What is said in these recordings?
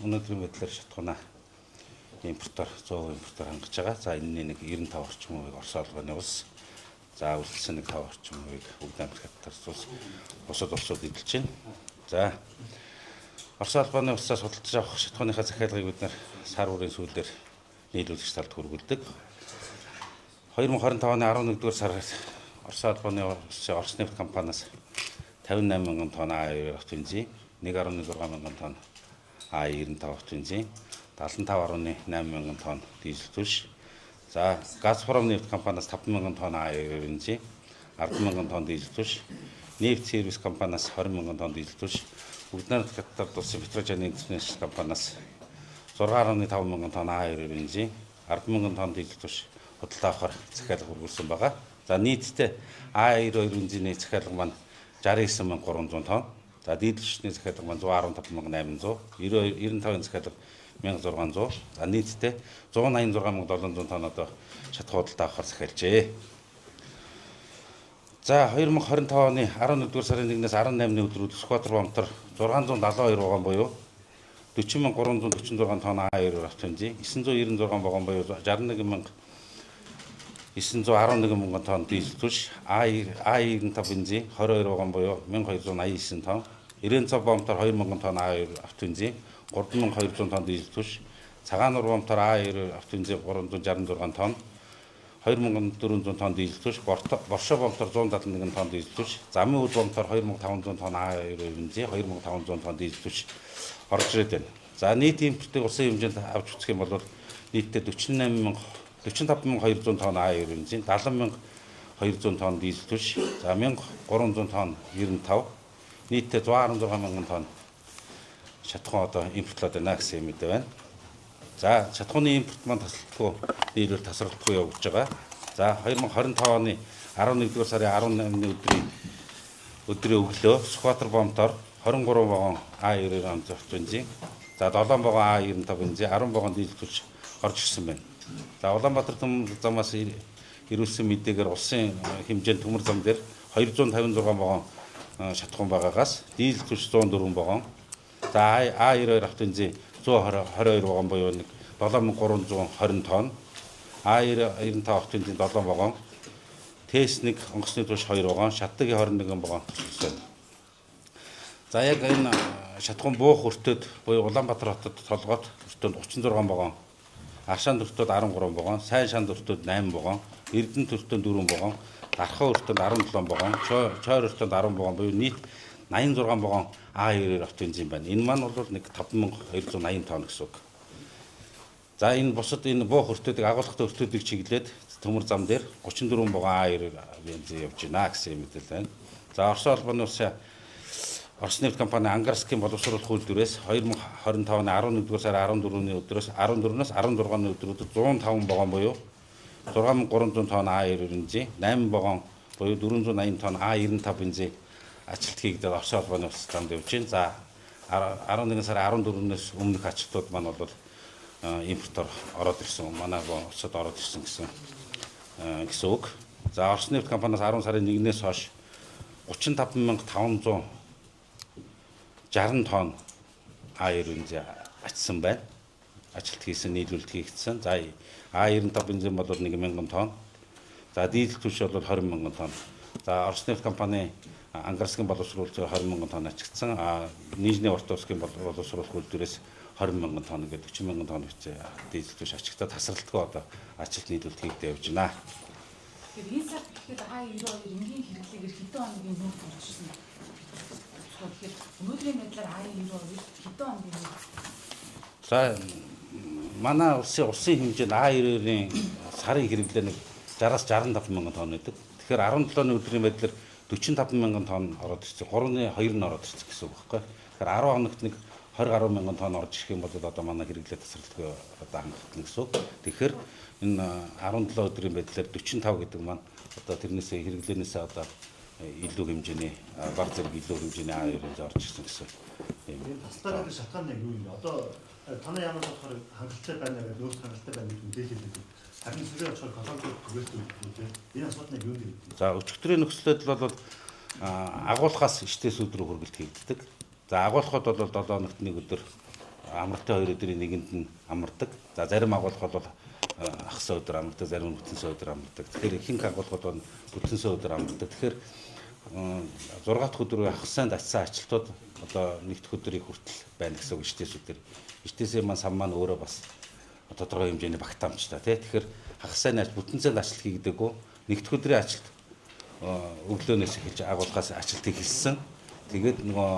өнөөдрийн байдлаар шатхуунаа импортоор 100% импортоор хангаж байгаа. За энэний нэг 95 орчим хувийг Орос улбаны улс, за үлдсэн нэг 5 орчим хувийг Бүгд Америкт улс, бусад улсууд эдэлж байна. За Орос улбаны улсаас худалдаж авах шатхууныхаа захиалгыг бид нар сар бүрийн сүүлээр нийлүүлэгч талд хөргүүлдэг. 2025 оны 11-р сард Орос улбаны улсын Орос нефть компаниас 58 мянган тонн А2 авто бензин, 1.16 мянган тонн А95 авто бензин, 75.8 мянган тонн дизель түлш. За Газпром нефть компаниас 5 мянган тонн А2 бензин, 10 мянган тонн дизель түлш, нефть сервис компаниас 20 мянган тонн дизель түлш, Бүгд Америкт улсын Петрожан Интернэшнл компаниас 6.5 мянган тонн А2 бензин, 10 мянган тонн дизель түлш худалдаа авахар захиалга хургуулсан байгаа. За нийтдээ А92 бензиний захиалга маань 69,300 тонн. За дизельчний захиалга маань 115,800, 95-ын захиалга 1600. За нийтдээ 186,700 тонн одоо шатхуу худалдаа авахар захиалжээ. За 2025 оны 11-р сарын 1-ээс 18-ны өдрүүд Сүхбаатар бомтор 672 вагон буюу 40,346 тонн А2 авто бензин, 996 вагон буюу 61,911 мянган тонн дизель түлш, А95 бензин 22 вагон буюу 1289 тонн, 90 цав бомтор 2 мянган тонн А2 авто бензин, 3200 тонн дизель түлш, Цагаан нур бомтор А2 авто бензин 366 тонн, 2400 тонн дизель түлш, Боршоо бомтор 171 тонн дизель түлш, Замын үд бомтор 2500 тонн А2 бензин, 2500 тонн дизель түлш орж ирээд байна. За нийт импортыг улсын хэмжээнд авч үзэх юм бол нийтдээ 45,200 тонн А2 бензин, 70,200 тонн дизель түлш, за 1,300 тонн 95, нийтдээ 116 мянган тонн шатхуун одоо импортлоод байна гэсэн юм мэдээ байна. За шатхууны импорт маань тасралтгүй нийлүүл тасралтгүй явж байгаа. За 2025 оны 11-р сарын 18-ны өдрийн өглөө Сүхбаатар бомтоор 23 вагон А2 авто бензин, за 7 вагон А95 бензин, 10 вагон дизель түлш орж ирсэн байна. За Улаанбаатар төмөр замаас ирүүлсэн мэдээгээр улсын хэмжээнд төмөр зам дээр 256 вагон шатхуун байгаагаас дизель түлш 104 вагон, за А92 авто бензин 122 вагон буюу 7320 тонн, А95 авто бензин 7 вагон, ТС1 онгоцны түлш 2 вагон, шатдгийн 21 вагон төлсөн. За яг энэ шатхуун буух өртөд буюу Улаанбаатар хотод толгойд өртөнд 36 вагон, Аршаанд өртөд 13 вагон, Сайн шанд өртөд 8 вагон, Эрдэнэт өртөнд 4 вагон, Дархан өртөнд 17 вагон, Чойр өртөнд 10 вагон буюу нийт 86 вагон А2 авто бензин байна. Энэ маань бол нэг 5280 тонн гэсэн үг. За энэ бусад энэ буух өртөдийг агуулгатай өртөдийг чиглээд төмөр зам дээр 34 вагон А2 бензин явж байна гэсэн мэдээлэл байна. За Орос улбаны улсын Орос нефть компани Ангарскийн боловсруулах үйлдвэрээс 2025 оны 11-р сарын 14-ний өдрөөс 16-ны өдрүүдэд 105 вагон буюу 6300 тонн А2 бензин, 8 вагон буюу 480 тонн А95 бензин ачилт хийгдээд Орос улбаны улс замд явж байна. За 11 сарын 14-өөс өмнөх ачилтууд маань бол импортоор ороод ирсэн, манай улсад ороод ирсэн гэсэн үг. За Орос нефть компаниас 10 сарын 1-ээс хойш 35,560 тонн А2 бензин ачсан байна. Ажилт хийсэн, нийлүүлэлт хийгдсэн. За А95 бензин бол 1,000 тонн. За дизель түлш бол 20,000 тонн. За Орос нефть компани Ангарскийн боловсруулалт 20,000 тонн ачигдсан. Нижний Ортовскийн боловсруулах үйлдвэрээс 20,000 тонн гэдэг 40,000 тонн хүчтэй дизель түлш ачигдаа тасралтгүй одоо ажилт нийлүүлэлт хийгдэж явж байна. Тэгэхээр энэ сард гэхэд А92 энгийн хэрэглээгээр хэдэн хоногийн нөөц орчихсон бэ? Тэгэхээр өнөөдрийн байдлаар А92 хэдэн хоногийн нөөц? За манай улсын хэмжээнд А92-ийн сарын хэрэглээ нэг 60-аас 65 мянган тонн гэдэг. Тэгэхээр 17-ны өдрийн байдлаар 45 мянган тонн ороод ирсэн. 3-ны 2 нь ороод ирсэн гэсэн үг байхгүй. Тэгэхээр 10 хоногт нэг 20 гаруй мянган тонн орж ирэх юм бол одоо манай хэрэглээ тасралтгүй одоо хангагдана гэсэн үг. Тэгэхээр энэ 17 өдрийн байдлаар 45 гэдэг маань одоо тэрнээсээ хэрэглээнээсээ одоо илүү хэмжээний бар зэрэг илүү хэмжээний А2-ыг орж ирсэн гэсэн юм. Энэ таслаад байгаа шалтгаан нь юу юм бэ? Одоо танай ямар болохоор хангалттай байна гэдэг нөөц хангалттай байна гэдэг мэдээлэл өгдөг. Харин сүрээ очихоор колонгууд түгээсэн үү? Энэ асуудал нь юу юм бэ? За өчигдрийн нөхцөлөд бол агуулгаас ичтээс өдрөө хүргэлт хийгддэг. За агуулгад бол 7 хоногт нэг өдөр амралтын 2 өдрийн нэгэнд нь амардаг. За зарим агуулгууд бол хагас өдөр амардаг, зарим нь бүтэнсэ өдөр амардаг. Тэгэхээр ихэнх агуулгууд бол бүтэнсэ өдөр амардаг. Тэгэхээр 6 дахь өдрөө хагасанд очисан ачлтууд одоо 1 дахь өдрийг хүртэл байна гэсэн үг ертөөсүүдээр. Ертөөсийн маань сан маань өөрөө бас тодорхой хэмжээний багтаамжтай тий. Тэгэхээр хагасны ач бүтэнцэнд ачлт хийгдэггүй. 1 дахь өдрийн ачлт өглөөнөөс эхэлж агуулгаас ачлт хийсэн. Тэгээд нөгөө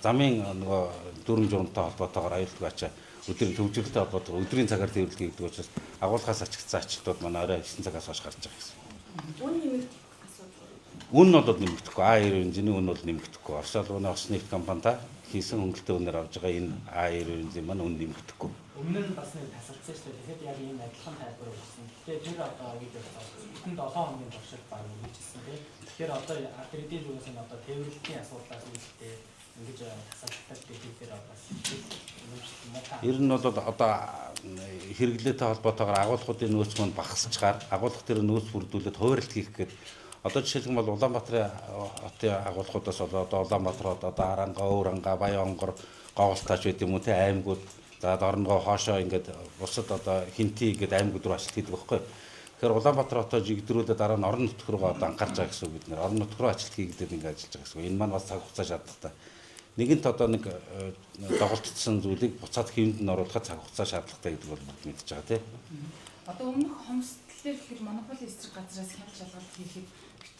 замын нөгөө дүрм журамтай холбоотойгоор аюулгүй ачаа өдрийн төвжирэлтэй холбоотойгоор өдрийн цагаар төвлөлт хийгдэг учраас агуулгаас ачигдсан ачлтууд манай орой 9 цагаас хойш гарч байгаа гэсэн. Үн нь бол нэмэгдэхгүй. А90-ийн үн бол нэмэгдэхгүй. Орос улсын Орос нефть компанитай хийсэн хөнгөлөлтөө үнээр авж байгаа энэ А90-ийн маань үн нэмэгдэхгүй. Өмнө нь бас нэг тасалдсан шүү дээ. Тэгэхээр яг ийм адилхан тайлбар өгсөн. Тэгэхээр тэр одоо видео бүтэн 7 хоногийн туршилт баг хийжсэн тийм. Тэгэхээр одоо аккредитийн зүгээс нь одоо тээвэрлэлийн асуудлаас үүдтэй ингэж тасалддаг гэхээр бас ер нь бол одоо хэрэглээтэй холбоотойгоор агуулгуудын нөөц маань багасчаар агуулга дээр нөөц бүрдүүлээд хувирлт хийх гээд одоо жишээлбэл Улаанбаатарын хотын агуулгуудаас одоо Улаанбаатар одоо Аранга, Өвранга, Баянгор, Говьолтаач байт юм уу те аймагуд за дорногоо хоошоо ингээд бусад одоо хинти ингээд аймагуд руу ачлт хийдэг байхгүй. Тэгэхээр Улаанбаатар хотоо жигдрүүлээд дараа нь орон нутг руу одоо анхаарч байгаа гэсэн үг бид нэр орон нутг руу ачлт хийгдээд ингээд ажиллаж байгаа гэсэн үг. Энэ маань бас цаг хугацаа шаардлагатай. Нэгэнт одоо нэг доголдсон зүйлийг буцаад хэвэнд нь оруулахад цаг хугацаа шаардлагатай гэдэг бол бүгд мэдж байгаа тийм. Одоо өмнөх хомсдолтой гэхээр монополи эсрэг газраас хяналт шалгалт хийхэд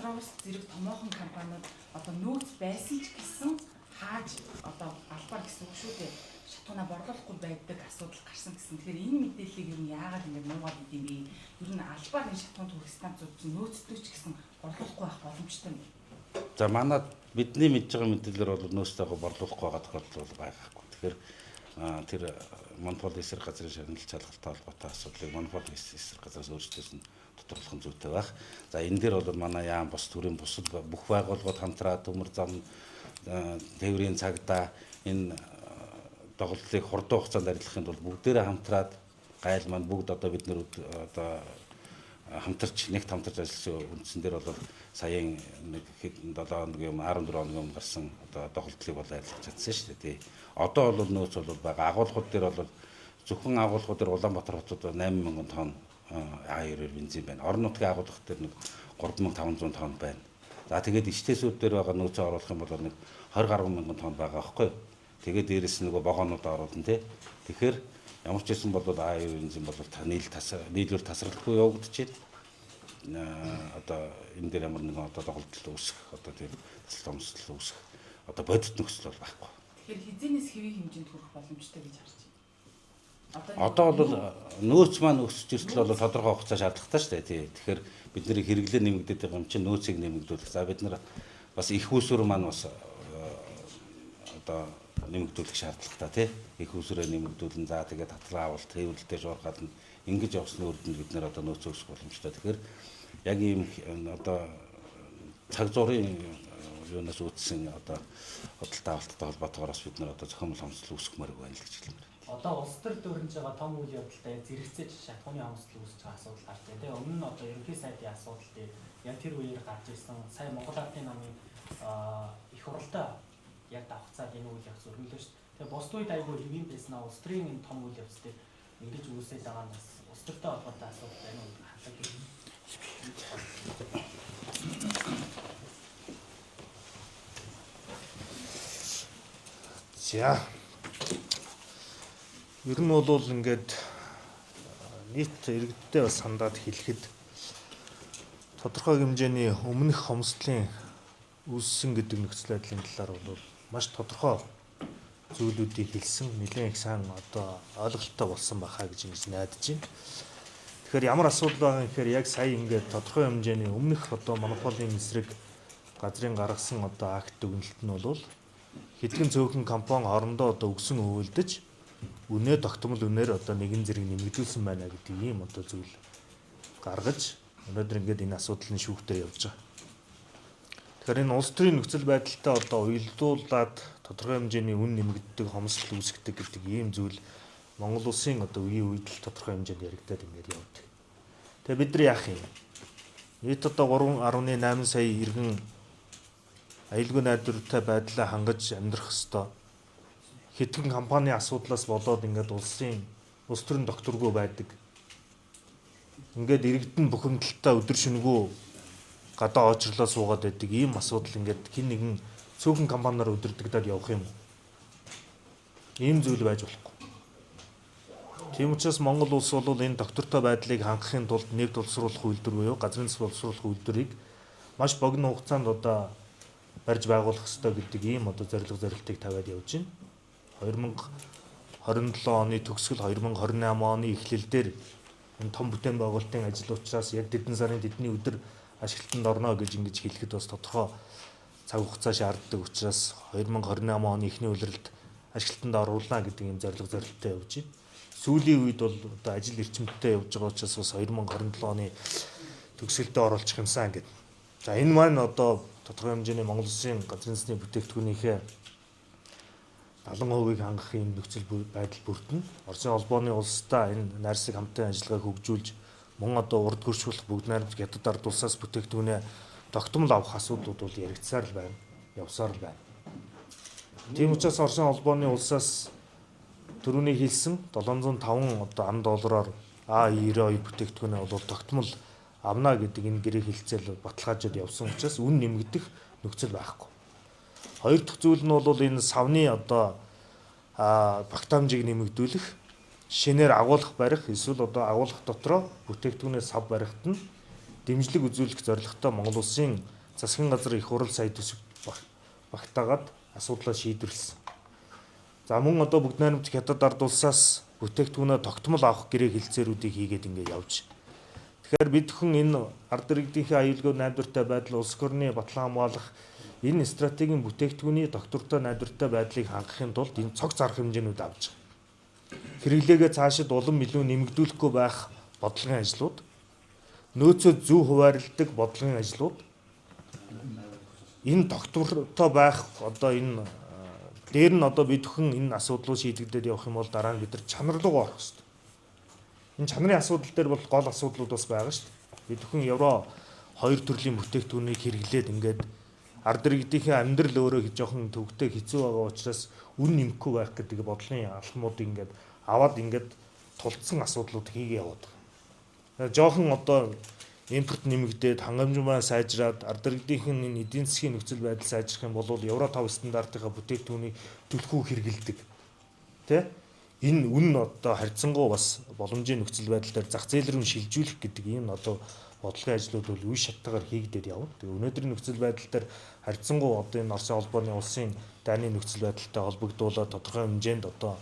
Петровс зэрэг томоохон компаниуд одоо нөөц байсан ч гэсэн хааж одоо албаар гэсэн үг шүү дээ. Шатгуунаа борлуулахгүй байдаг асуудал гарсан гэсэн. Тэгэхээр энэ мэдээллийг ер нь яагаад ингэ нуугаад идэм бэ? Ер нь албаар энэ шатгуунд хүрэх станцууд чинь нөөцтэй ч гэсэн борлуулахгүй байх боломжтой юм. За манад бидний мэдж байгаа мэдээлэлээр бол нөөцтэйгөө борлуулахгүй байгаа тохиолдол бол байгаагүй. Тэгэхээр тэр монополи эсрэг газрын шагналт шалгалттай холбоотой асуудлыг монополи эсрэг газраас өөрсдөөс нь тодорхойлох нь зүйтэй байх. За энэ дээр бол манай яам бос төрийн бусад бүх байгууллагууд хамтраад төмөр зам тээврийн цагдаа энэ доголдлыг хурдан хугацаанд арилгахын тулд бүгдээрээ хамтраад гайл маань бүгд одоо бид нэр одоо хамтарч нэгт хамтарч ажилласан үндсэн дээр бол саяын нэг 7 хоногийн өмнө 14 хоногийн өмнө гарсан одоо доголдлыг бол арилгаж чадсан шүү дээ тий. Одоо бол нөөц бол байгаа агуулгууд дээр бол зөвхөн агуулгууд дээр Улаанбаатар хотод 8,000 тонн А90 бензин байна. Орон нутгийн агуулгах дээр нэг 3,500 тонн байна. За тэгээд ичтээсүүд дээр байгаа нөөцөө оруулах юм бол нэг 20 гаруй мянган тонн байгаа байхгүй. Тэгээд дээрэс нь нөгөө вагонуудаа оруулна тий. Тэгэхээр ямар ч байсан бол А90 бензин бол нийлүүр тасралтгүй явагдаж байна. Одоо энэ дээр ямар нэгэн одоо доголдол үүсэх одоо тийм тасралт өмсөл үүсэх одоо бодит нөхцөл бол байхгүй. Тэгэхээр хизээнээс хэвийн хэмжээнд хүрэх боломжтой гэж харж байна. Одоо бол нөөц маань өсөж иртэл бол тодорхой хугацаа шаардлагатай шүү дээ тий. Тэгэхээр бид нэр хэрэглээ нэмэгдээд байгаа юм чинь нөөцийг нэмэгдүүлэх. За бид нар бас их усүр маань бас одоо нэмэгдүүлэх шаардлагатай тий. Их усүрээ нэмэгдүүлэн за тэгээд татлаа авалт хэвлэлтэй шуурхаад нь ингэж явсны үрдэнд бид нэр одоо нөөц өсөх боломжтой. Тэгэхээр яг ийм одоо цаг зуурын юунаас үүдсэн одоо худалдаа авалттай холбоотойгоор бид нар одоо зохион байгуулалт хомсдол үүсгэмээр байна л гэж хэлмээр. Одоо улс төр дөрнж байгаа том үйл явдалтай зэрэгцээж шатгууны хомсдол үүсэж байгаа асуудал гарч байна. Тэгээ өмнө нь одоо ерөнхий сайдын асуудал дээр яг тэр үеэр гарч ирсэн сая Монгол Ардын намын их хуралтай яг давхцаад энэ үйл явц өрнөлөө шүү дээ. Тэгээ бусд үед айгүй хэвийн байснаа улс төрийн энэ том үйл явц дээр ингэж үүсэж байгаа нь бас улс төртэй холбоотой асуудал байна уу гэж хатдаг. За. Ер нь бол ингээд нийт иргэдтэй бас сандаад хэлэхэд тодорхой хэмжээний өмнөх хомсдлын үүссэн гэдэг нөхцөл байдлын талаар бол маш тодорхой зүйлүүдийг хэлсэн, нэлээд их сайн одоо ойлголттой болсон байхаа гэж найдаж байна. Тэгэхээр ямар асуудал байгаа юм гэхээр яг сая ингээд тодорхой хэмжээний өмнөх одоо монополийн эсрэг газрын гаргасан одоо акт дүгнэлт нь бол хэдхэн цөөхөн компани хоорондоо одоо өгсөн хөвөлдөж үнэ тогтмол үнээр одоо нэгэн зэрэг нэмэгдүүлсэн байна гэдэг ийм одоо зүйл гаргаж өнөөдөр ингээд энэ асуудлын шүүхтээр явж байгаа. Тэгэхээр энэ улс төрийн нөхцөл байдалтай одоо уялдуулаад тодорхой хэмжээний үн нэмэгддэг, хомсдол үүсгдэг гэдэг ийм зүйл Монгол улсын одоо үеийн үед л тодорхой хэмжээнд яригдаад ингээд явдаг. Тэгээ бид нар яах юм? Нийт одоо 3.8 сая иргэн аюулгүй найдвартай байдлаа хангаж амьдрах ёстой. хэдхэн компани асуудлаас болоод ингээд улс төрийн докторгүй байдаг. Ингээд иргэдэн бухимдалтай өдөр шөнөгүй гадаа очрлоо суугаад байдаг ийм асуудал ингээд хин нэгэн цөөхөн компаниар өдөрдөгдөөд явах юм. Ийм зүйл байж болохгүй. Тийм учраас Монгол улс бол энэ доктортой байдлыг хангахын тулд нэгд боловсруулах үйлдвэр буюу газрын засаг боловсруулах үйлдвэрийг маш богино хугацаанд одоо барьж байгуулах ёстой гэдэг ийм одоо зорилтыг тавиад явж байна. 2027 оны төгсгөл 2028 оны эхлэлдэр энэ том бүтээн байгуулалтын ажил учраас яг тэдэн сарын тэдний өдөр ашиглалтанд орно гэж ингэж хэлэхэд бас тодорхой цаг хугацаа шаарддаг учраас 2028 оны эхний улиралд ашиглалтанд оруулна гэдэг ийм зорилттой явж байна. Сүүлийн үед бол одоо ажил эрчимтэй явж байгаа учраас бас 2027 оны төгсгөлдөө оруулах юмсан гэдэг. За энэ маань одоо тодорхой хэмжээний Монгол Улсын газрын засгийн бүтээгдэхүүнийхээ 70%-ийг хангах юм нөхцөл байдал бүрдэнэ. Оросын холбооны улстай энэ найрсаг хамтын ажиллагааг хөгжүүлж мөн одоо урд хөршүүлэх бүгд найрамд хятад ард улсаас бүтээгдэхүүнээ тогтмол авах асуудлууд бол яригдсаар л байна. Явсаар л байна. Тийм учраас Оросын холбооны улсаас түрүүний хэлсэн 705 одоо ам доллараар А92 бүтээгдэхүүнээ бол тогтмол авна гэдэг энэ гэрээ хэлцэл баталгаажаад явсан учраас үн нэмэгдэх нөхцөл байхгүй. Хоёр дахь зүйл нь бол энэ савны одоо багтаамжийг нэмэгдүүлэх, шинээр агуулгах барих эсвэл одоо агуулгах дотроо бүтээгдэхүүнээ сав барихт нь дэмжлэг үзүүлэх зорилготой Монгол Улсын засгийн газар их хурал сая төсөв багтаагаад асуудлаа шийдвэрлэсэн. За мөн одоо бүгд найрамд хятад ард улсаас бүтээгдэхүүнээ тогтмол авах гэрээ хэлцээрүүдийг хийгээд ингээд явж. Тэгэхээр бид хүн энэ ард иргэдийнхээ аюулгүй найдвартай байдал улс орны батлан хамгаалах энэ стратегийн бүтээгдэхүүний доктортой найдвартай байдлыг хангахын тулд энэ цог зарах хэмжээнүүд авч байгаа. Хэрэглээгээ цаашид улам илүү нэмэгдүүлэхгүй байх бодлогын ажлууд, нөөцөө зөв хуваарлдаг бодлогын ажлууд, энэ доктортой байх одоо энэ дээр нь одоо бид хүн энэ асуудлыг шийдэгдээд явах юм бол дараа нь бид нар чанар руу орох хэрэгтэй. Энэ чанарын асуудал дээр бол гол асуудлууд бас байгаа шүү дээ. Бид хүн евро 2 төрлийн бүтээгдэхүүнийг хэрэглээд ингээд ард иргэдийнхээ амьдрал өөрөө жоохон төвөгтэй хэцүү байгаа учраас үн нэмэхгүй байх гэдэг бодлогын алхмуудыг ингээд аваад ингээд тулцсан асуудлууд хийгээ яваад байгаа. Жоохон одоо импорт нэмэгдээд хангамжмаа сайжраад ард иргэдийн энэ эдийн засгийн нөхцөл байдал сайжрах юм бол евро 5 стандартынхаа бүтээгдэхүүнийг түлхүү хэрэгэлдэг. Тэ? Энэ үн одоо харьцангуй бас боломжийн нөхцөл байдал дээр зах зээл рүү шилжүүлэх гэдэг ийм одоо бодлогын ажлууд бол үе шаттайгаар хийгдээд явна. Тэгээ өнөөдрийн нөхцөл байдал дээр харьцангуй одоо энэ Оросын холбооны улсын дайны нөхцөл байдалтай холбогдуулаад тодорхой хэмжээнд одоо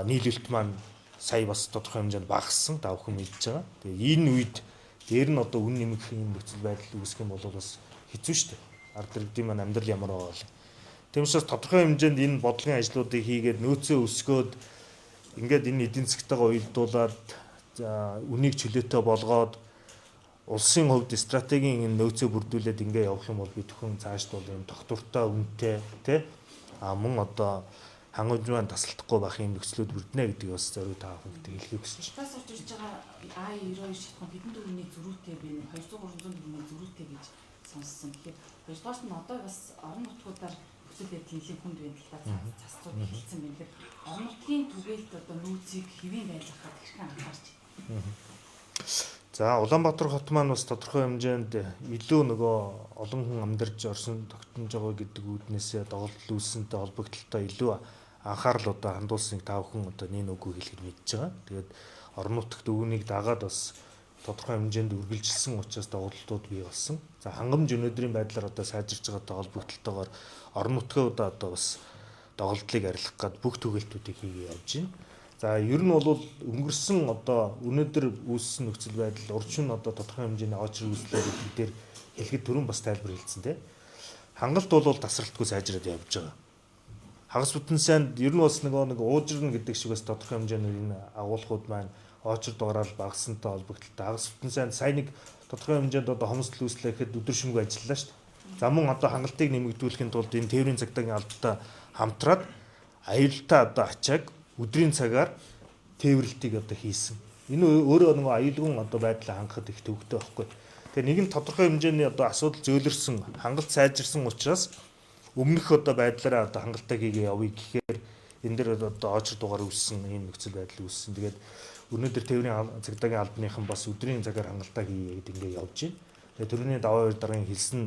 нийлүүлэлт маань сая бас тодорхой хэмжээнд багассан та бүхэн мэдж байгаа. Тэгээ энэ үед дээр нь одоо үн нэмэх юм нөхцөл байдал үүсэх юм бол бас хэцүү шүү дээ. Ард иргэдийн маань амьдрал ямар байгаа вэ? Тийм учраас тодорхой хэмжээнд энэ бодлогын ажлуудыг хийгээд нөөцөө өсгөөд ингээд энэ эдийн засгтайгаа уялдуулаад үнийг чөлөөтэй болгоод улсын хувьд стратегийн энэ нөөцөө бүрдүүлээд ингээд явах юм бол бид хүн цаашд бол энэ доктортой үнэтэй тий мөн одоо хангамжмаа тасалдахгүй байх юм нөхцлүүд бүрднэ гэдэг бас зориуд таа хүн хэлхийг хүсэж байна. Тас орж ирж байгаа А92 шатхан хэдэн төгрөгийн зөрүүтэй би 200-300 төгрөгийн зөрүүтэй гэж сонссон. Тэгэхээр хоёрдугаар нь одоо бас орон нутгуудаар нөхцөл байдал нэлийн хүнд байна талаар цацрууд хэлсэн байна. Тэгэхээр орон нутгийн түгээлд одоо нөөцийг хэвийн байлгахад хэрхэн анхаарч байна? За Улаанбаатар хот маань бас тодорхой хэмжээнд илүү нөгөө олон хүн амьдарч орсон тогтнож байгаа гэдэг үүднээсээ доголдол үүссэнтэй холбогдлолтой илүү анхаарал одоо хандуулсныг та бүхэн одоо нэг үгүй хэлэхэд мэдж байгаа. Тэгээд орон нутагт өвгөнийг дагаад бас тодорхой хэмжээнд үргэлжилсэн учраас доголдолтууд бий болсон. За хангамж өнөөдрийн байдлаар одоо сайжирч байгаатай холбогдлолтойгоор орон нутгуудаа одоо бас доголдлыг арилгах гад бүх түгээлтүүдийг хийгээ явж байна. За ер нь бол өнгөрсөн одоо өнөөдөр үүссэн нөхцөл байдал урьдчилан одоо тодорхой хэмжээний очрог үүслээр дээр хэлэхэд түрүүн бас тайлбар хэлсэн тийм. Хангалт бол тасралтгүй сайжраад явж байгаа. Хагас бүтэн сайнд ер нь бас нэг уужрна гэдэг шиг бас тодорхой хэмжээний энэ агуулгууд маань очрод ороод багассантай холбогдлолтой. Хагас бүтэн сайнд сая нэг тодорхой хэмжээнд одоо хомсдол үүслэхэд өдөр шөнөгүй ажиллалаа шүү дээ. За мөн одоо хангалтыг нэмэгдүүлэхийн тулд энэ тээврийн цагдаагийн албатай хамтраад аюултай одоо ачааг өдрийн цагаар тээвэрлэлтийг одоо хийсэн. Энэ өөрөө нэг аюулгүй одоо байдлаа хангахад их төвөгтэй байхгүй. Тэгээ нэг нь тодорхой хэмжээний одоо асуудал зөөлрсөн, хангалт сайжирсан учраас өмнөх одоо байдлаараа одоо хангалтаа хийгээ явъя гэхээр энэ дээр одоо очир дугаар үүссэн ийм нөхцөл байдал үүссэн. Тэгээд өнөөдөр тээврийн цагдаагийн албаныхан бас өдрийн цагаар хангалттай хийе гэдэг ингээд явж байна. Тэгээд төрөний даваа хоёр дараагийн хэлсэн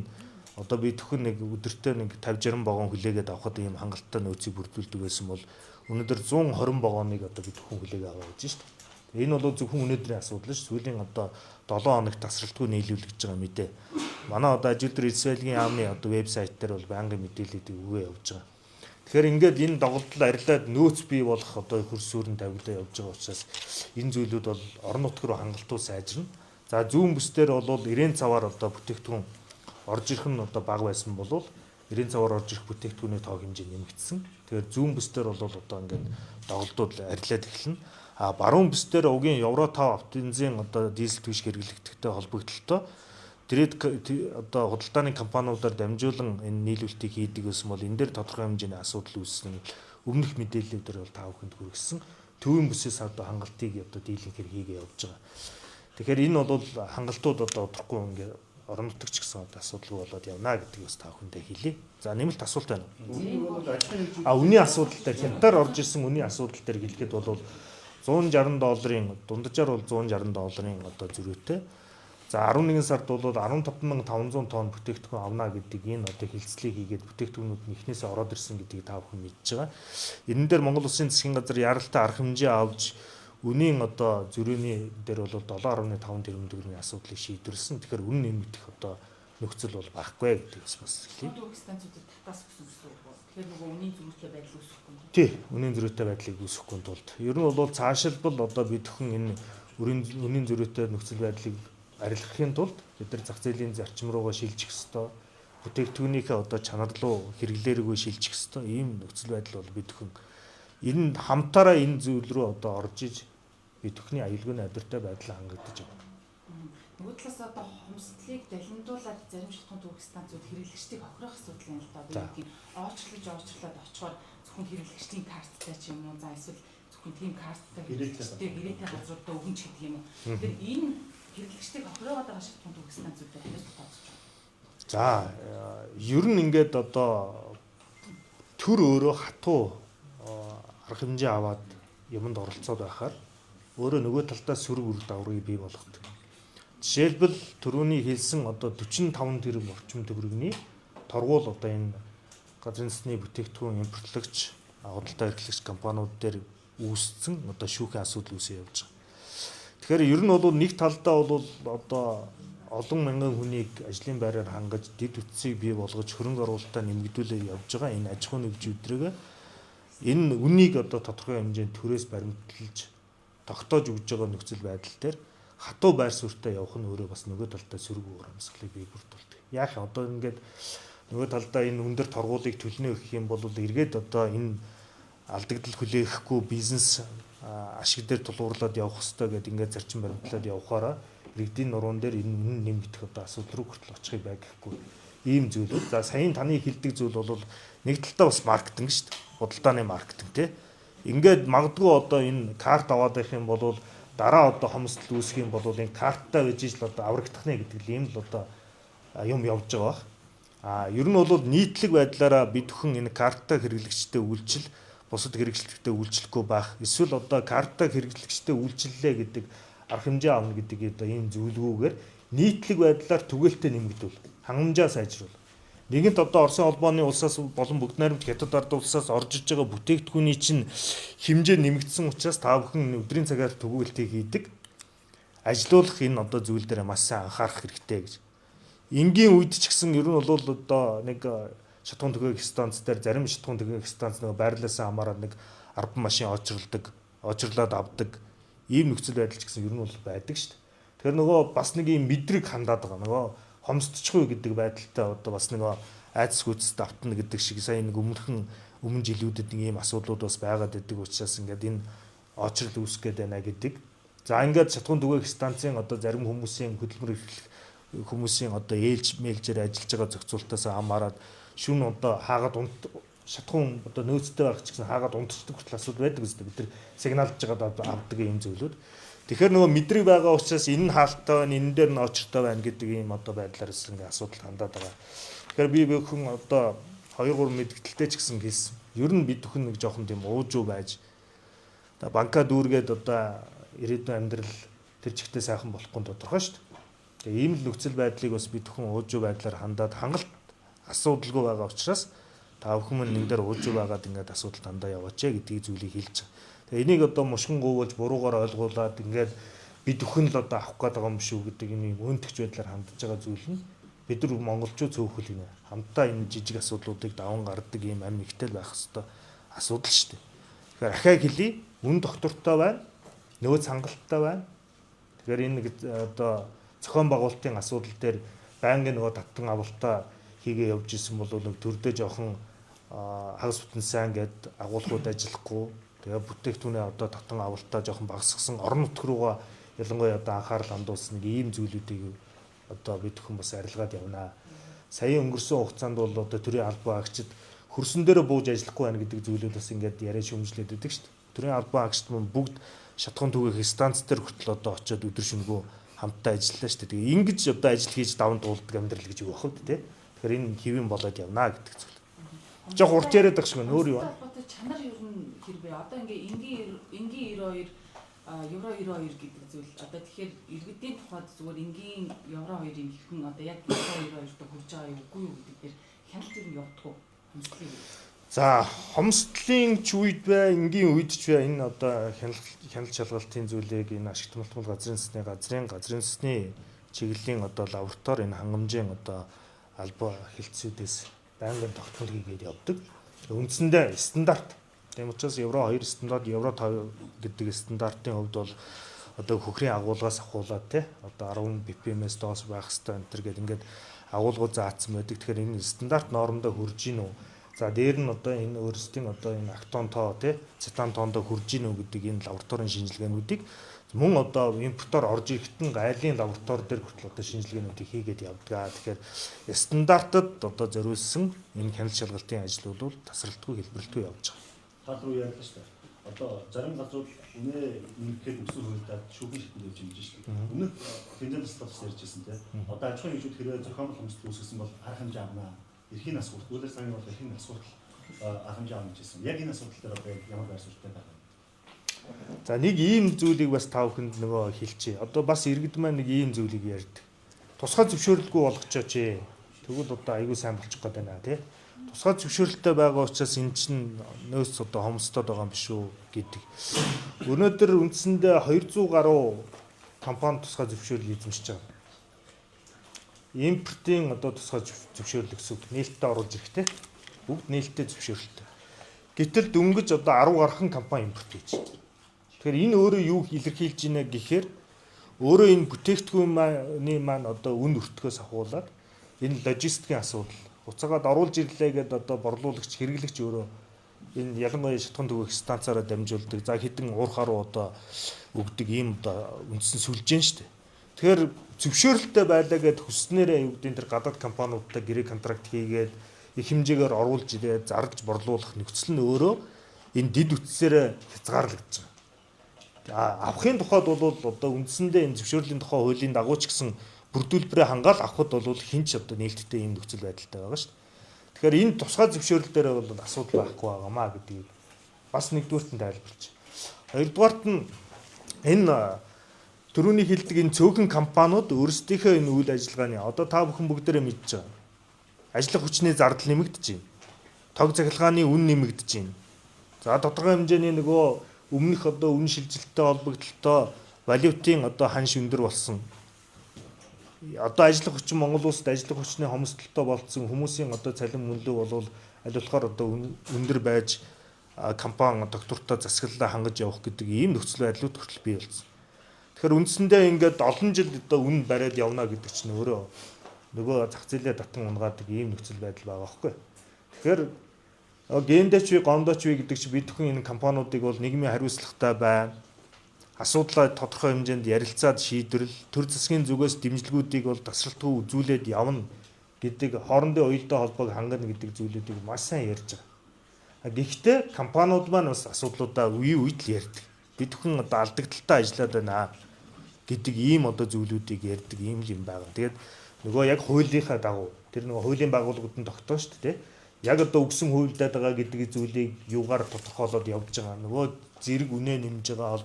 одоо би төхөн нэг өдөртөө нэг 50-60 вагон хүлээгээд авахд ийм хангалттай нөөцийг бүрдүүлдэг байсан бол өнөөдөр 120 вагоныг одоо би төхөн хүлээгээ аваа гэж шүү дээ. Энэ бол зөвхөн өнөөдрийн асуудал ш. Сүүлийн одоо 7 хоног тасралтгүй нийлүүлэх гэж байгаа мэдээ. Манай одоо Ажилтны Эрсвэлгийн яамны одоо вебсайт дээр бол байнгын мэдээлэлийг өгөө явж байгаа. Тэгэхээр ингээд энэ доголдол арилаад нөөц бий болох одоо хөрс сүрэн тавигдаа явж байгаа учраас энэ зүйлүүд бол орон нутг руу хангалттай сайжирна. За зүүн бүсдэр бол 90 цаваар одоо бүтээгдэхүүн орж ирэх нь одоо бага байсан бол 90 цаваар орж ирэх бүтээгдэхүүний тоо хэмжээ нэмэгдсэн. Тэгэхээр зүүн бүсдэр бол одоо ингээд доголдол арилаад эхэлнэ. А баруун бүсдэр угийн Евро 5 автобензин одоо дизель түвшиг хэрэглэгдэхтэй холбогдлолтой тэрээд одоо худалдааны компаниудаар дамжуулан энэ нийлүүлэлтийг хийдэг гэсэн бол энэ дээр тодорхой хэмжээний асуудал үүссэн өмнөх мэдээллүүдээр бол та бүхэнд хүргэсэн. Төвийн бүсээс одоо хангалтыг одоо дийлэнхээр хийгээ явж байгаа. Тэгэхээр энэ бол хангалтууд одоо удахгүй ингээд орон нутагч гэсэн асуудал болоод явна гэдгийг бас та бүхэндээ хэлье. За нэмэлт асуулт байна. Үнийн асуудал дээр хятадаар орж ирсэн үнийн асуудал дээр хэлэхэд бол $160 дунджаар бол $160 одоо зөрүүтэй. За 11 сард бол 15,500 тонн бүтээгдэхүүн авна гэдэг энэ одоо хилцлийг хийгээд бүтээгдэхүүнүүд нь эхнээсээ ороод ирсэн гэдгийг та бүхэн мэдж байгаа. Энэ дээр Монгол Улсын засгийн газар яралтай арга хэмжээ авч үнийн одоо зөрүүний дээр бол 7.5 тэрбум төгрөгийн асуудлыг шийдвэрлсэн. Тэгэхээр үнэн нэмэгдэх одоо нөхцөл бол баггүй гэдэг бас хэлье. Төвийн станцуудад татаас өгсөн гэсэн үг бол. Тэгэхээр нөгөө үнийн зөрүүтэй байдал үүсэхгүй юм. Тий, үнийн зөрүүтэй байдлыг үүсэхгүй тулд ер нь бол цаашилбал одоо бидхэн энэ үнийн зөрүүтэй нөхцөл байдлыг арилгахын тулд бид нар зах зээлийн зарчим руугаа шилжих ёстой. Бүтээгдэхүүнийхээ одоо чанар руу хэрэглээргүй шилжих ёстой. Ийм нөхцөл байдал бол бидхэн энэ хамтаараа энэ зүйл рүү одоо орж иж бидхний аюулгүй найдвартай байдал хангагдаж байгаа. Нөгөө талаас одоо хомсдлыг далимдуулаад зарим шатхуун төвөг станцууд хэрэглэгчдийг хохирох асуудал юм л да. Одоо юм оочлоод очихоор зөвхөн хэрэглэгчдийн карттай ч юм уу за эсвэл зөвхөн тийм карттай хэрэглэгчтэй гэрээтэй газруудаа өгнч гэдэг юм уу. Тэгэхээр энэ хэрэглэгчдийг хохироод байгаа шатхуун төвөг станцуудад хэрэг тооцож байна. За ер нь ингээд одоо төр өөрөө хатуу арга хэмжээ аваад юмд оролцоод байхаар өөрөө нөгөө талдаа сөрөг үр дагаврыг бий болгодог. Жишээлбэл түрүүний хэлсэн одоо 45 тэрбум орчим төгрөгийн торгуул одоо энэ газрын засны бүтээгдэхүүн импортлагч худалдаа эрхлэгч компаниуд дээр үүссэн одоо шүүхийн асуудал үүсэж явж байгаа. Тэгэхээр ер нь бол нэг талдаа бол одоо олон мянган хүнийг ажлын байраар хангаж дэд үтсийг бий болгож хөрөнгө оруулалтаа нэмэгдүүлээ явж байгаа энэ аж ахуйн нэгжүүдрээ энэ үнийг одоо тодорхой хэмжээнд төрөөс баримтлж тогтоож өгж байгаа нөхцөл байдал дээр хатуу байр суурьтай явах нь өөрөө бас нөгөө талдаа сөрөг урамсгалыг бий бүрдүүлдэг. Яах одоо ингээд нөгөө талдаа энэ өндөр торгуулийг төлнө гэх юм бол эргээд одоо энэ алдагдал хүлээхгүй бизнес ашиг дээр тулгуурлаад явах хэрэгтэй гэдэг ингээд зарчим баримтлаад явхаараа иргэдийн нуруунд дээр энэ үнэн нэмэгдэх одоо асуудал руу хүртэл очихыг байгихгүй ийм зүйлүүд. За саяын таны хэлдэг зүйл бол нэг талдаа бас маркетинг шүү дээ. Худалдааны маркетинг тий. Ингээд магадгүй одоо энэ карт аваад байх юм бол дараа одоо хомсдол үүсэх юм бол энэ карттай байж ижил одоо аврагдахнэ гэдэг ийм л одоо юм явж байгаа баг. Ер нь бол нийтлэг байдлаараа бид бүхэн энэ карттай хэрэглэгчтэй үйлчил бусад хэрэглэгчтэй үйлчлэхгүй байх. Эсвэл одоо карттай хэрэглэгчтэй үйлчлэлээ гэдэг арга хэмжээ авна гэдэг одоо ийм зөвлөгөөгөр нийтлэг байдлаар түгээлтээ нэмэгдүүл. Хангамжаа сайжруул. Нэгэнт одоо Оросын холбооны улсаас болон бүгд найрамд хятад ард улсаас орж иж байгаа бүтээгдэхүүний чинь хэмжээ нэмэгдсэн учраас та бүхэн өдрийн цагаар түгээлтийг хийдэг. Ажилуулах энэ одоо зүйл дээр маш сайн анхаарах хэрэгтэй гэж. Энгийн үед ч гэсэн ер нь бол одоо нэг шатхуун түгээх станц дээр зарим шатхуун түгээх станц нэг байрлалаасаа хамаараад нэг 10 машин очрлаад авдаг ийм нөхцөл байдал ч гэсэн ер нь бол байдаг шүү дээ. Тэгэхээр нөгөө бас нэг ийм мэдрэг хандаад байгаа. Нөгөө хомсдчихгүй гэдэг байдалтай одоо бас нэг айдас гүйцэд автна гэдэг шиг сая нэг өмнө жилүүдэд нэг ийм асуудлууд бас байгаад байдаг учраас ингээд энэ очрол үүсэх гээд байна гэдэг. За ингээд шатхуун түгээх станцын одоо зарим хүмүүсийн хөдөлмөр эрхлэх хүмүүсийн одоо ээлж мэлжээр ажиллаж байгаа зохицуултаас хамаарад шүн одоо хаагаад шатхуун одоо нөөцтэй байх ч гэсэн хаагаад унтчихдаг хүртэл асуудал байдаг үстэй бид нар сигналж байгаад авдаг ийм зүйлүүд. Тэгэхээр нөгөө мэдрэг байгаа учраас энэ нь хаалттай байна, энэ дээр нь очиртой байна гэдэг ийм одоо байдлаараас ингээ асуудал хандаад байгаа. Тэгэхээр би бүхэн одоо 2 3 мэдгдэлтэй ч гэсэн хэлсэн. Ер нь бид бүхэн нэг жоохон тийм уужуу байж банка дүүргээд одоо ирээдүйн амьдрал тэр чигтээ сайхан болохгүй тодорхой шүү дээ. Тэгээ ийм л нөхцөл байдлыг бас бид бүхэн уужуу байдлаар хандаад хангалт асуудалгүй байгаа учраас та бүхэн нэг дээр уужуу байгаад ингээд асуудал дандаа яваач гэдгийг зүйлийг хэлж байгаа. Тэгээ энийг одоо мушгин гуйвуулж буруугаар ойлгуулад ингээд бид бүхэн л одоо авах гээд байгаа юм шүү гэдэг энэ өөнтгч байдлаар хандж байгаа зүйл нь бид нар монголчууд цөөхөл гинэ. Хамтдаа энэ жижиг асуудлуудыг даван гардаг ийм амь ихтэй байх хэвээр асуудал шүү дээ. Тэгэхээр ахаа хэлий үн доктортой байна. Нөөц хангалттай байна. Тэгэхээр энэ одоо зохион байгуулалтын асуудал дээр байнгын нөгөө татан авалтаа хийгээ явж исэн бол нэг төрдөө жоохон хагас бүтэн сайн гэд агуулгууд ажиллахгүй. Тэгээ бүтээгтүүнээ одоо татан авалтаа жоохон багасгасан орон нутг руугаа ялангуяа одоо анхаарал хандуулсан нэг ийм зүйлүүдийг одоо бид бүхэн бас арилгаад явнаа. Саяын өнгөрсөн хугацаанд бол одоо төрийн албан агчид хөрсөн дээр бууж ажиллахгүй байна гэдэг зүйлүүд бас ингээд яриа шүмжлээд байдаг шүү дээ. Төрийн албан агчид мөн бүгд шатхуун түгээх станц дээр хүртэл одоо очиод өдөр шөнөгүй хамтдаа ажиллалаа шүү дээ. Тэгээ ингэж одоо ажил хийж даван туулдаг амьдрал гэж юу бахав тий. Тэгэхээр энэ хэвэн болоод явнаа гэдэг зүйл. Жог урт яриад байгаа шиг нөр юу. Чанар ер нь хэрвээ одоо ингээ энгийн 92 евро 92 гэдэг зүйл одоо тэгэхээр иргэдийн тухайд зүгээр энгийн евро 2-ын хэрхэн одоо яг евро 92-д хүрч байгаа юу үгүй юу гэдэг дээр хяналт ер нь явагдах уу? За хомсдлын ч үед бай, энгийн үед ч бай энэ одоо хяналт шалгалтын зүйлийг энэ ашигт малтмал газрын засны чиглэлийн одоо лаборатори энэ хангамжийн одоо албаа хэлтсүүдээс байнгын тогтмол хийгээд явдаг. Үндсэндээ стандарт. Тийм учраас евро 2 стандарт, евро 5 гэдэг стандартын хувьд бол одоо хөхрийн агуулгаас ахуулаад тий одоо 10 BPM-с доос байх хэрэгтэй энэ төр гэдэг ингээд агуулгууд заасан байдаг. Тэгэхээр энэ стандарт нормондоо хүрж гин үү? За дээр нь одоо энэ өөрсдийн одоо энэ актон тоо тий цетан тоондоо хүрж гин үү гэдэг энэ лабораторийн шинжилгээнүүдийг мөн одоо импортоор орж ирэхтэн айлын лаборатори дээр хүртэл одоо шинжилгээнүүдийг хийгээд явдаг. Тэгэхээр стандартад одоо зориулсан энэ хяналт шалгалтын ажлууд бол тасралтгүй хэлбэрлэлтгүй явж байгаа. Тал руу ярьлаа шүү дээ. Одоо зарим газрууд үнэ нэгхэд өсвөр хөлдөөд шүүхийн шийдвэр явж ингэж шүү дээ. Өмнөх тэмцээн тасалбарт ярьжсэн тийм. Одоо аж ахуйн нэгжүүд хэрэг зохион хомсдол үүсгэсэн бол арга хэмжээ авнаа. Эрхийн асуудал, үйлдвэр сангийн бол эрхийн асуудал арга хэмжээ авна гэжсэн. Яг энэ асуудал дээр одоо ямар байр суурьтай байна? За нэг ийм зүйлийг бас та бүхэнд нөгөө хэлчихье. Одоо бас иргэд маань нэг ийм зүйлийг ярьдаг. Тусгай зөвшөөрлгүй болгочооч. Тэгвэл одоо айгүй сайн болчих гээд байна тий. Тусгай зөвшөөрлөлтөй байгаа учраас эн чинь нөөц одоо хомсдод байгаа юм биш үү гэдэг. Өнөөдөр үндсэндээ 200 гаруй компани тусгай зөвшөөрөл эзэмшиж байгаа. Импортын одоо тусгай зөвшөөрөл гэсэн үг нээлттэй оруулж ирэхтэй. Бүгд нээлттэй зөвшөөрөлтэй. Гэтэл дөнгөж одоо 10 гаруй компани импорт хийж байна. Тэгэхээр энэ өөрөө юу илэрхийлж байна гэхээр өөрөө энэ бүтээгдэхүүний маань одоо үн өртгөөс ахуулаад энэ логистикийн асуудал уцаагаад оруулж ирлээ гэдээ одоо борлуулагч хэрэглэгч өөрөө энэ ялангуяа шатхуун түгээх станцаараа дамжуулдаг. За хэдэн уурхаа руу одоо өгдөг ийм одоо үндсэн сүлжээн шүү дээ. Тэгэхээр зөвшөөрөлтөй байлаа гэд хүснээрээ юу гэдэг тэр гадаад компаниудтай гэрээ контракт хийгээд их хэмжээгээр оруулж ирээд зарлж борлуулах нөхцөл нь өөрөө энэ дид үтсээр хязгаарлагдаж байгаа. Авахын тухайд бол одоо үндсэндээ энэ зөвшөөрлийн тухай хуулийн дагуу ч гэсэн бүрдүүлбэрээ хангаал авахд бол хинч одоо нээлттэй ийм нөхцөл байдалтай байгаа шүү дээ. Тэгэхээр энэ тусгай зөвшөөрөл дээр бол асуудал байхгүй байгаамаа гэдгийг бас нэгдүгээрт нь тайлбарч. Хоёрдугаарт нь энэ түрүүний хэлдэг энэ цөөхөн компаниуд өөрсдийнхөө энэ үйл ажиллагааны одоо та бүхэн бүгдээрээ мэдж байгаа. Ажлах хүчний зардал нэмэгдэж байна. Тог цахилгааны үн нэмэгдэж байна. За тодорхой хэмжээний нөгөө өмнөх одоо үн шилжилттэй холбогдлолтой валютын одоо ханш өндөр болсон. Одоо ажиллах хүчин Монгол улсад ажиллах хүчний хомсдолтой болцсон хүмүүсийн одоо цалин мөнлөө болвол аль болохоор одоо өндөр байж компани доктортой засаглалаа хангаж явах гэдэг ийм нөхцөл байдлууд хүртэл бий болсон. Тэгэхээр үндсэндээ ингээд олон жил одоо үн бариад явна гэдэг чинь өөрөө нөгөө зах зээлээ татан унгаадаг ийм нөхцөл байдал байгаа байхгүй. Тэгэхээр гендеч ви гондоч ви гэдэг чинь бид бүхэн энэ компаниудыг бол нийгмийн хариуцлагатай байна. Асуудлаа тодорхой хэмжээнд ярилцаад шийдвэрлэл төр засгийн зүгээс дэмжлэгүүдийг бол тасралтгүй үзүүлээд явна гэдэг хоорондын уялдаа холбоог хангана гэдэг зүйлүүдийг маш сайн ярьж байгаа. Гэхдээ компаниуд маань бас асуудлуудаа үе үед л ярьдаг. Бид бүхэн одоо алдагдaltaй ажиллаад байна гэдэг ийм одоо зүйлүүдийг ярьдаг ийм л юм байгаа. Тэгээд нөгөө яг хуулийнхаа дагуу тэр нөгөө хуулийн байгууллагууд нь тогтоно шүү дээ. яг одоо өгсөн хуульдаад байгаа гэдэг зүйлийг юугаар тодорхойлоод явж байгаа. Нөгөө зэрэг үнэ нэмж байгаа,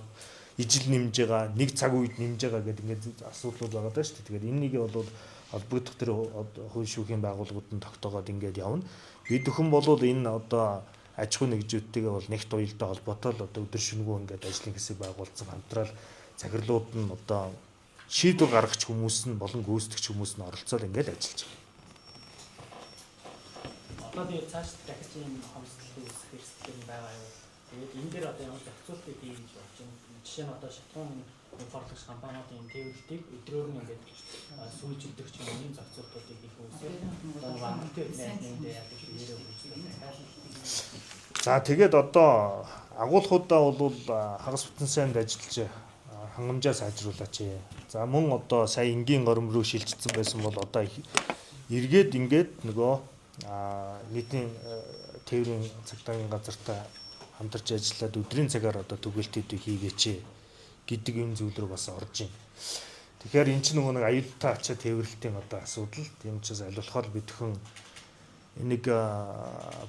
ижил нэмж байгаа, нэг цаг үед нэмж байгаа гэдэг ингээд асуудлууд байгаа даа шүү дээ. Тэгэхээр энэнийг бол холбогдох тэр хууль шүүхийн байгууллагууд нь тогтоогоод ингээд явна. Бид бүхэн бол энэ одоо аж ахуй нэгжүүдтэйгээ бол нэгт уялдаа холбоотой л одоо өдөр шөнөгүй ингээд ажлын хэсэг байгуулсан хамтрал захирлууд нь одоо шийдвэр гаргагч хүмүүс нь болон гүйцэтгэгч хүмүүс нь оролцоод ингээд ажиллаж байгаа. Одоо би цааш дахиж ийм хомсдол үүсэх эрсдэл байгаа юу? Тэгээд энэ дээр одоо ямар зохицуултыг бий гэж бодож байна? Жишээ нь одоо шатхуун информационч компаниудын тээвэрлтийг өдрөөр нь ингээд сүйжүүлдэг ч юм уу энэ зохицуултуудыг хийх үүсээ. Одоо банктэй найзлалтай яадаг хэрэгээр үүсгэж. За тэгээд одоо агуулгуудаа бол хагас бүтэн сайнд ажиллаж хангамжаа сайжруулаач. За мөн одоо сая энгийн горим руу шилжчихсэн байсан бол одоо эргээд ингээд нөгөө нийтийн тээврийн цагдаагийн газартай хамтарч ажиллаад өдрийн цагаар одоо түгээлтүүдийг хийгээч гэдэг энэ зүйл рүү бас орж байна. Тэгэхээр эн чинь нөгөө нэг аюултай ачаа тээвэрлэлтийн одоо асуудал. Тийм учраас аль болохоор бидхэн энийг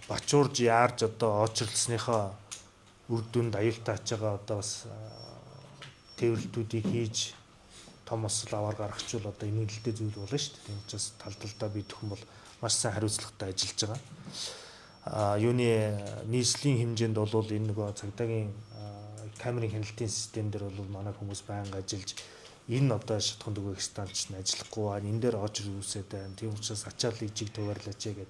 бачуурж яарж одоо очрлсныхаа үр дүнд аюултай ачаагаа одоо бас тээвэрлэлтүүдийг хийж том осол аваар гаргахчвал одоо эмгэлэлтэй зүйл болно шүү дээ. Тийм учраас талдалдаа бидхэн бол маш сайн хариуцлагатай ажиллаж байгаа. Юуны нийслэлийн хэмжээнд бол энэ нөгөө цагдаагийн камерын хяналтын систем дээр бол манай хүмүүс байнга ажиллаж энэ одоо шатхуун дүгэх станц нь ажиллахгүй байна. Энэ дээр очир үүсээд байна. Тийм учраас ачааллыг жиг туваарлаач гэдэг.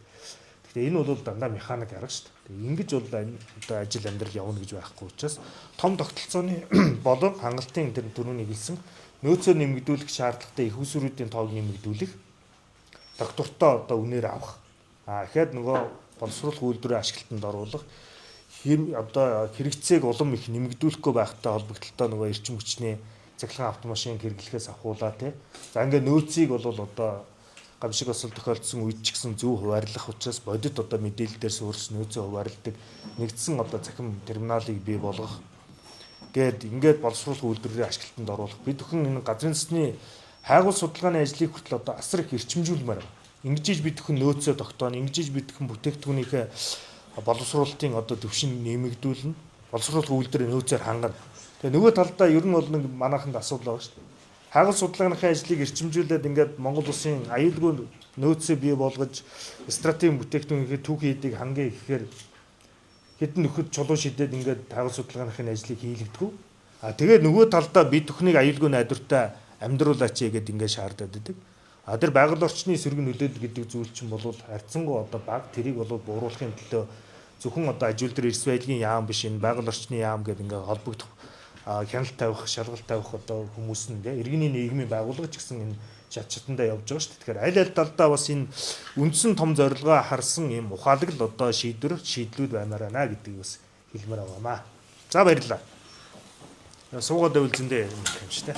Тэгэхээр энэ бол дандаа механик арга шүү дээ. Ингэж бол одоо ажил амьдрал явна гэж байхгүй учраас том тогтолцооны болон хангалтын тэр түрүүний хэлсэн нөөцөө нэмэгдүүлэх шаардлагатай их усруудын тоог нэмэгдүүлэх доктортой одоо үнээр авах. Ихэд нөгөө боловсруулах үйлдвэрийн ашиглалтанд оруулах одоо хэрэгцээг улам их нэмэгдүүлэхгүй байхтай холбогдлолтой нөгөө эрчим хүчний цахилгаан автомашин хэрэглэхээс ахуулаа тий. За ингээд нөөцийг бол одоо гамшиг осол тохиолдсон үед ч гэсэн зөв хуваарлах учраас бодит одоо мэдээлэл дээр суурьж нөөцөө хуваарладаг нэгдсэн одоо цахим терминалыг бий болгох гээд ингээд боловсруулах үйлдвэрийн ашиглалтанд оруулах. Бид бүхэн энэ газрын засны хайгуул судалгааны ажлыг хүртэл одоо асар их эрчимжүүлмээр байна. Ингэж бид бүхэн нөөцөө тогтооно, ингэж бид бүхэн бүтээгдэхүүнийхээ боловсруулалтын одоо төвшин нэмэгдүүлнэ. Боловсруулах үйлдвэрийн нөөцөөр хангана. Тэгээ нөгөө талдаа ер нь бол нэг манайханд асуудал байгаа шүү дээ. Хайгуул судалгааныхаа ажлыг эрчимжүүлээд ингээд Монгол улсын аюулгүй нөөцөө бий болгож стратегийн бүтээгдэхүүнийхээ түүхий хэдийг хангая гэхээр хэдэн нөхөд чулуу шидэд ингээд хайгуул судалгааныхын ажлыг хийлэгдэв. Тэгээд нөгөө талдаа бид бүхнийг аюулгүй найдвартай амьдруулаач гэдэг ингээд шаардаад байдаг. Тэр байгаль орчны эсрэг нөлөөд гэдэг зүйл чинь бол харьцангуй одоо баг тэрийг бол бууруулахын төлөө зөвхөн одоо аж үйлдвэр эрс байдлын яам биш энэ байгаль орчны яам гэдэг ингээд холбогдох хяналт тавих, шалгалт тавих одоо хүмүүс нь иргэний нийгмийн байгууллага ч гэсэн энэ шатчтандаа явж байгаа шүү дээ. Тэгэхээр аль аль талдаа бас энэ үндсэн том зорилгоо харсан юм ухаалаг л одоо шийдлүүд баймаар байна гэдгийг бас хэлмээр байгаамаа. За баярлалаа. Суугаад байвал зөндөө юм шиг юм шүү дээ.